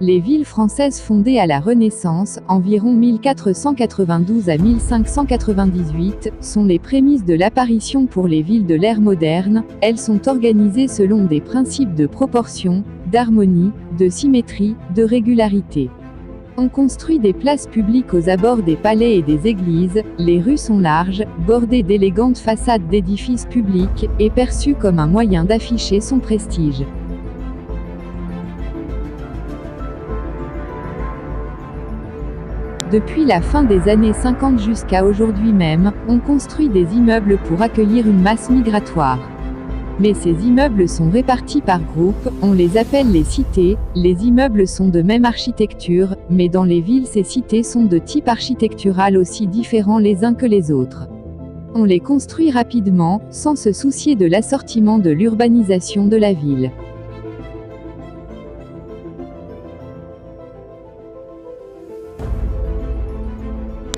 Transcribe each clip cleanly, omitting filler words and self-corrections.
Les villes françaises fondées à la Renaissance, environ 1492 à 1598, sont les prémices de l'apparition pour les villes de l'ère moderne. Elles sont organisées selon des principes de proportion, d'harmonie, de symétrie, de régularité. On construit des places publiques aux abords des palais et des églises, les rues sont larges, bordées d'élégantes façades d'édifices publics, et perçues comme un moyen d'afficher son prestige. Depuis la fin des années 50 jusqu'à aujourd'hui même, on construit des immeubles pour accueillir une masse migratoire. Mais ces immeubles sont répartis par groupe, on les appelle les cités. Les immeubles sont de même architecture, mais dans les villes ces cités sont de type architectural aussi différents les uns que les autres. On les construit rapidement, sans se soucier de l'assortiment de l'urbanisation de la ville.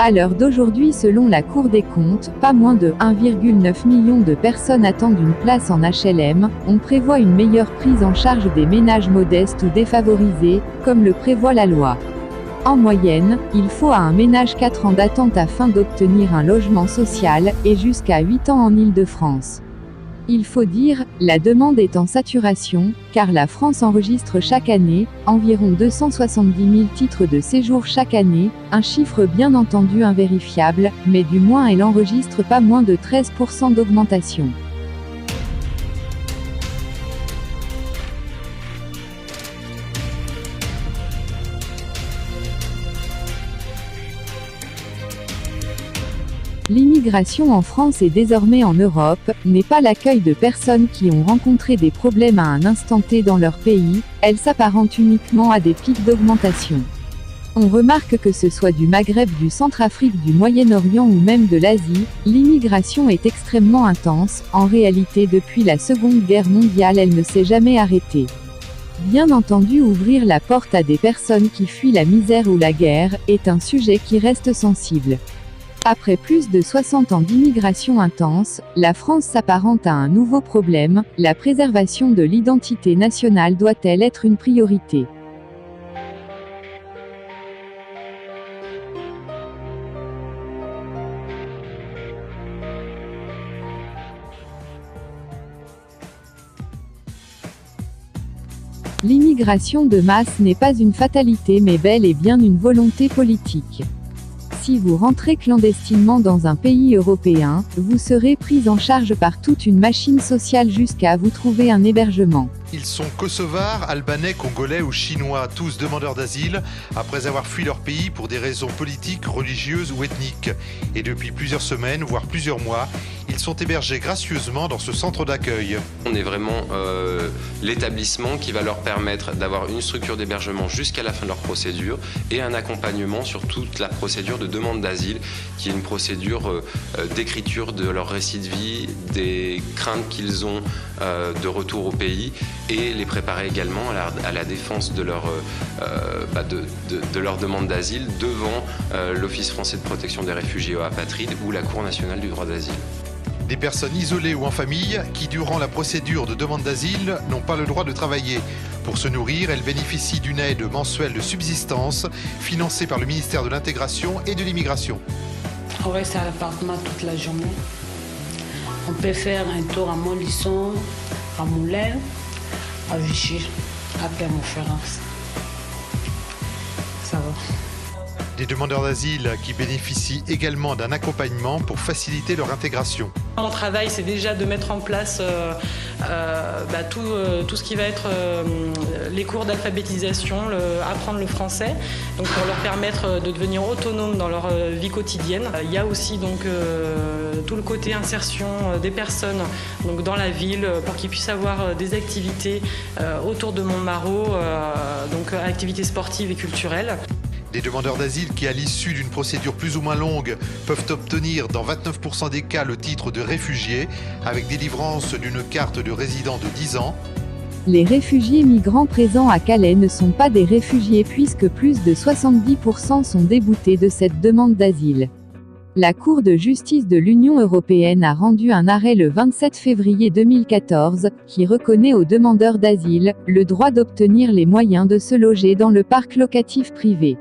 À l'heure d'aujourd'hui, selon la Cour des comptes, pas moins de 1,9 million de personnes attendent une place en HLM. On prévoit une meilleure prise en charge des ménages modestes ou défavorisés, comme le prévoit la loi. En moyenne, il faut à un ménage 4 ans d'attente afin d'obtenir un logement social, et jusqu'à 8 ans en Île-de-France. Il faut dire, la demande est en saturation, car la France enregistre chaque année, environ 270 000 titres de séjour chaque année, un chiffre bien entendu invérifiable, mais du moins elle enregistre pas moins de 13% d'augmentation. L'immigration en France et désormais en Europe, n'est pas l'accueil de personnes qui ont rencontré des problèmes à un instant T dans leur pays, elle s'apparente uniquement à des pics d'augmentation. On remarque que ce soit du Maghreb, du Centrafrique, du Moyen-Orient ou même de l'Asie, l'immigration est extrêmement intense. En réalité, depuis la Seconde Guerre mondiale, elle ne s'est jamais arrêtée. Bien entendu, ouvrir la porte à des personnes qui fuient la misère ou la guerre, est un sujet qui reste sensible. Après plus de 60 ans d'immigration intense, la France s'apparente à un nouveau problème. La préservation de l'identité nationale doit-elle être une priorité ? L'immigration de masse n'est pas une fatalité mais bel et bien une volonté politique. Si vous rentrez clandestinement dans un pays européen, vous serez pris en charge par toute une machine sociale jusqu'à vous trouver un hébergement. Ils sont kosovars, albanais, congolais ou chinois, tous demandeurs d'asile, après avoir fui leur pays pour des raisons politiques, religieuses ou ethniques. Et depuis plusieurs semaines, voire plusieurs mois, ils sont hébergés gracieusement dans ce centre d'accueil. On est vraiment l'établissement qui va leur permettre d'avoir une structure d'hébergement jusqu'à la fin de leur procédure et un accompagnement sur toute la procédure de demande d'asile, qui est une procédure d'écriture de leur récit de vie, des craintes qu'ils ont de retour au pays, et les préparer également à la défense de leur demande d'asile devant l'Office français de protection des réfugiés et apatrides ou la Cour nationale du droit d'asile. Des personnes isolées ou en famille qui, durant la procédure de demande d'asile, n'ont pas le droit de travailler. Pour se nourrir, elles bénéficient d'une aide mensuelle de subsistance financée par le ministère de l'Intégration et de l'Immigration. On reste à l'appartement toute la journée. On peut faire un tour à Montluçon, à Moulins, à Vichy, à Clermont-Ferrand. Ça va. Des demandeurs d'asile qui bénéficient également d'un accompagnement pour faciliter leur intégration. Mon travail, c'est déjà de mettre en place tout ce qui va être les cours d'alphabétisation, apprendre le français, donc pour leur permettre de devenir autonomes dans leur vie quotidienne. Il y a aussi donc tout le côté insertion des personnes donc dans la ville pour qu'ils puissent avoir des activités autour de Montmarault, donc activités sportives et culturelles. Des demandeurs d'asile qui, à l'issue d'une procédure plus ou moins longue, peuvent obtenir dans 29% des cas le titre de réfugié, avec délivrance d'une carte de résident de 10 ans. Les réfugiés migrants présents à Calais ne sont pas des réfugiés puisque plus de 70% sont déboutés de cette demande d'asile. La Cour de justice de l'Union européenne a rendu un arrêt le 27 février 2014, qui reconnaît aux demandeurs d'asile le droit d'obtenir les moyens de se loger dans le parc locatif privé.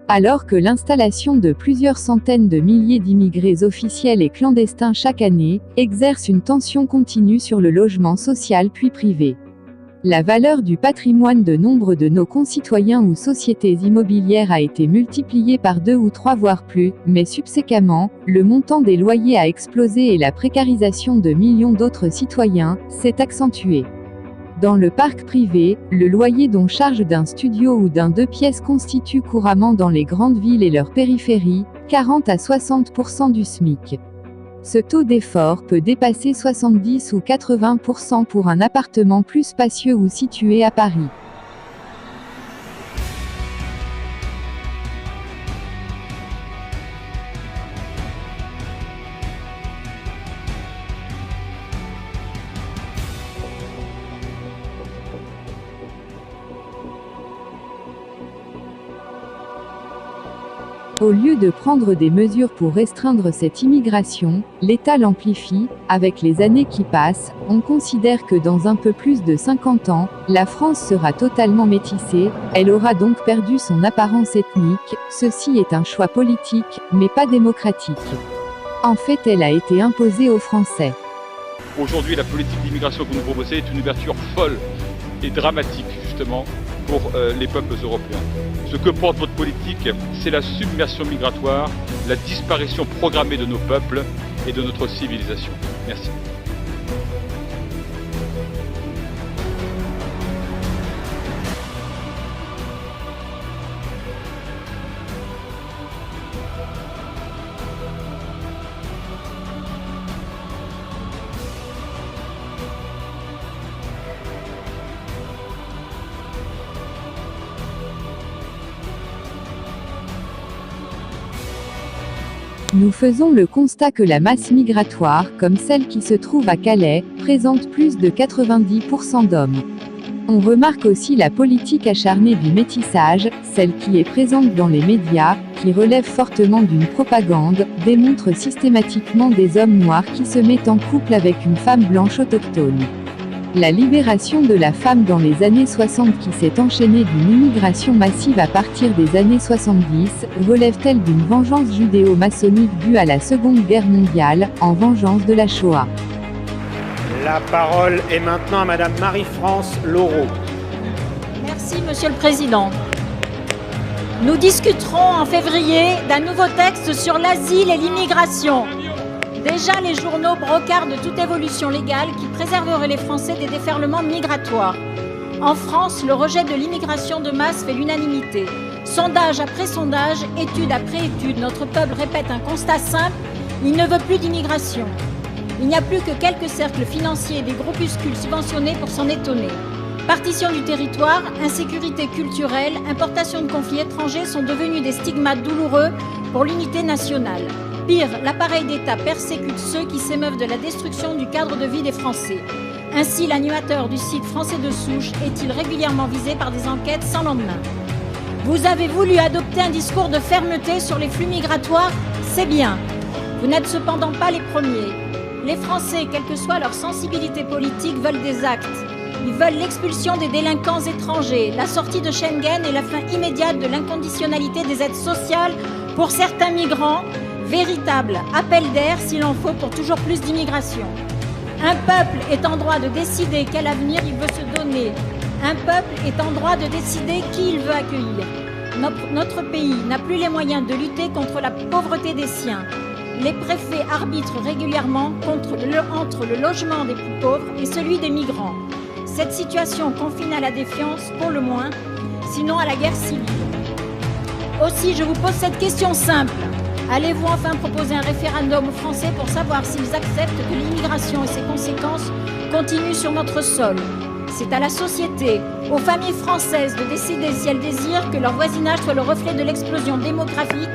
Alors que l'installation de plusieurs centaines de milliers d'immigrés officiels et clandestins chaque année exerce une tension continue sur le logement social puis privé. La valeur du patrimoine de nombre de nos concitoyens ou sociétés immobilières a été multipliée par 2 ou 3 voire plus, mais subséquemment, le montant des loyers a explosé et la précarisation de millions d'autres citoyens s'est accentuée. Dans le parc privé, le loyer dont charge d'un studio ou d'un 2 pièces constitue couramment dans les grandes villes et leurs périphéries, 40 à 60% du SMIC. Ce taux d'effort peut dépasser 70 ou 80% pour un appartement plus spacieux ou situé à Paris. Au lieu de prendre des mesures pour restreindre cette immigration, l'État l'amplifie. Avec les années qui passent, on considère que dans un peu plus de 50 ans, la France sera totalement métissée, elle aura donc perdu son apparence ethnique. Ceci est un choix politique, mais pas démocratique. En fait, elle a été imposée aux Français. Aujourd'hui, la politique d'immigration que nous proposons est une ouverture folle et dramatique, justement, pour les peuples européens. Ce que porte votre politique, c'est la submersion migratoire, la disparition programmée de nos peuples et de notre civilisation. Merci. Nous faisons le constat que la masse migratoire, comme celle qui se trouve à Calais, présente plus de 90% d'hommes. On remarque aussi la politique acharnée du métissage, celle qui est présente dans les médias, qui relève fortement d'une propagande, démontre systématiquement des hommes noirs qui se mettent en couple avec une femme blanche autochtone. La libération de la femme dans les années 60 qui s'est enchaînée d'une immigration massive à partir des années 70, relève-t-elle d'une vengeance judéo-maçonnique due à la Seconde Guerre mondiale, en vengeance de la Shoah? La parole est maintenant à Madame Marie-France Laureau. Merci Monsieur le Président. Nous discuterons en février d'un nouveau texte sur l'asile et l'immigration. Déjà, les journaux brocardent toute évolution légale qui préserverait les Français des déferlements migratoires. En France, le rejet de l'immigration de masse fait l'unanimité. Sondage après sondage, étude après étude, notre peuple répète un constat simple, il ne veut plus d'immigration. Il n'y a plus que quelques cercles financiers et des groupuscules subventionnés pour s'en étonner. Partition du territoire, insécurité culturelle, importation de conflits étrangers sont devenus des stigmates douloureux pour l'unité nationale. Pire, l'appareil d'État persécute ceux qui s'émeuvent de la destruction du cadre de vie des Français. Ainsi, l'animateur du site Français de souche est-il régulièrement visé par des enquêtes sans lendemain. Vous avez voulu adopter un discours de fermeté sur les flux migratoires, c'est bien. Vous n'êtes cependant pas les premiers. Les Français, quelle que soit leur sensibilité politique, veulent des actes. Ils veulent l'expulsion des délinquants étrangers, la sortie de Schengen et la fin immédiate de l'inconditionnalité des aides sociales pour certains migrants, véritable appel d'air s'il en faut pour toujours plus d'immigration. Un peuple est en droit de décider quel avenir il veut se donner. Un peuple est en droit de décider qui il veut accueillir. Notre pays n'a plus les moyens de lutter contre la pauvreté des siens. Les préfets arbitrent régulièrement entre le logement des plus pauvres et celui des migrants. Cette situation confine à la défiance, pour le moins, sinon à la guerre civile. Aussi, je vous pose cette question simple. Allez-vous enfin proposer un référendum aux Français pour savoir s'ils acceptent que l'immigration et ses conséquences continuent sur notre sol? C'est à la société, aux familles françaises de décider si elles désirent que leur voisinage soit le reflet de l'explosion démographique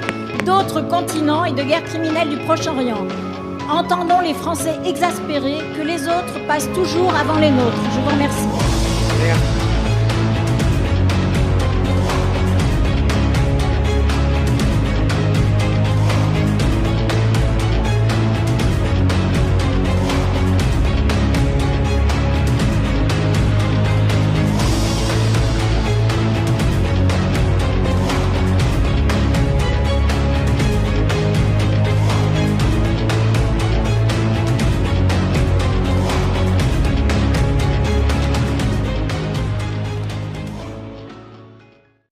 d'autres continents et de guerres criminelles du Proche-Orient. Entendons les Français exaspérés que les autres passent toujours avant les nôtres. Je vous remercie.